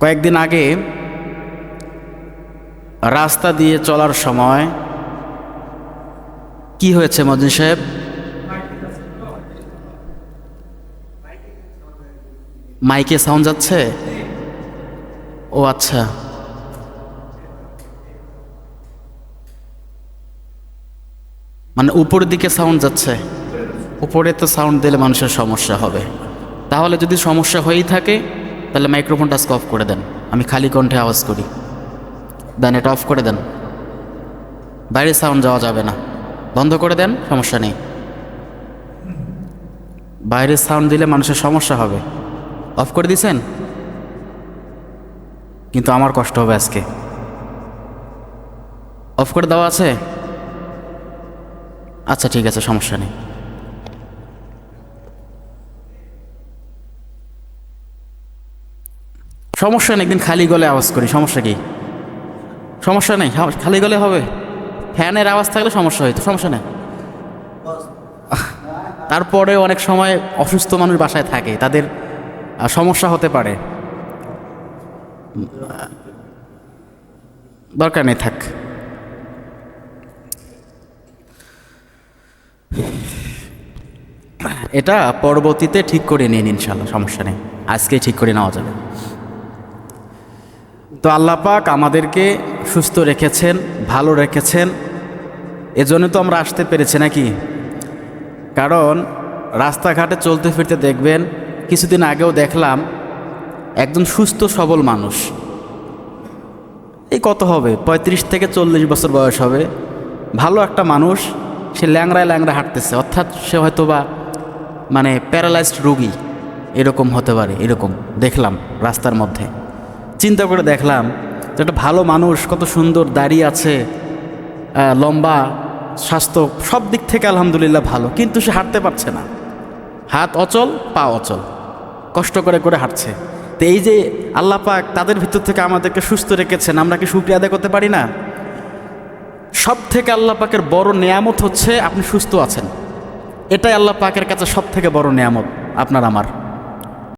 কয়েকদিন আগে রাস্তা দিয়ে চলার সময় কি হয়েছে মজিদ সাহেব? মাইকে সাউন্ড যাচ্ছে? ও আচ্ছা, মানে উপরের দিকে সাউন্ড যাচ্ছে। উপরে তো সাউন্ড দিলে মানুষের সমস্যা হবে। তাহলে যদি সমস্যা হয়েই থাকে তাহলে মাইক্রোফোনটা আজকে অফ করে দেন, আমি খালি কণ্ঠে আওয়াজ করি। দেন, এটা অফ করে দেন, বাইরে সাউন্ড যাওয়া যাবে না। বন্ধ করে দেন, সমস্যা নেই। বাইরে সাউন্ড দিলে মানুষের সমস্যা হবে। অফ করে দিয়েছেন? কিন্তু আমার কষ্ট হবে আজকে। অফ করে দেওয়া আছে? আচ্ছা ঠিক আছে, সমস্যা নেই। সমস্যা নেই, একদিন খালি গলে আওয়াজ করি, সমস্যা কি? সমস্যা নেই, খালি গলে হবে। ফ্যানের আওয়াজ থাকলে সমস্যা হইতো, সমস্যা নেই। তারপরে অনেক সময় অসুস্থ মানুষ বাসায় থাকে, তাদের সমস্যা হতে পারে। দরকার নেই, থাক। এটা পরবর্তীতে ঠিক করে নিন ইনশাল্লাহ, সমস্যা নেই, আজকেই ঠিক করে নেওয়া যাবে। তো আল্লাহ পাক আমাদেরকে সুস্থ রেখেছেন, ভালো রেখেছেন, এজন্য তো আমরা আসতে পেরেছি নাকি? কারণ রাস্তাঘাটে চলতে ফিরতে দেখবেন, কিছুদিন আগেও দেখলাম একজন সুস্থ সবল মানুষ, এই কত হবে 35 থেকে 40 বছর বয়স হবে, ভালো একটা মানুষ, সে ল্যাংড়ায় ল্যাংড়া হাঁটতেছে, অর্থাৎ সে হয়তো বা মানে প্যারালাইজড রোগী এরকম হতে পারে। এরকম দেখলাম রাস্তার মধ্যে। চিন্তা করে দেখলাম যে একটা ভালো মানুষ, কত সুন্দর দাড়ি আছে, লম্বা, স্বাস্থ্য সব দিক থেকে আলহামদুলিল্লাহ ভালো, কিন্তু সে হাঁটতে পারছে না। হাত অচল, পা অচল, কষ্ট করে করে হাঁটছে। তো এই যে আল্লাহ পাক তাদের ভিতর থেকে আমাদেরকে সুস্থ রেখেছেন, আমরা কি শুকরিয়া আদায় করতে পারি না? সব থেকে আল্লাহ পাকের বড় নেয়ামত হচ্ছে আপনি সুস্থ আছেন। এটাই আল্লাহ পাকের কাছে সব থেকে বড় নেয়ামত আপনার আমার।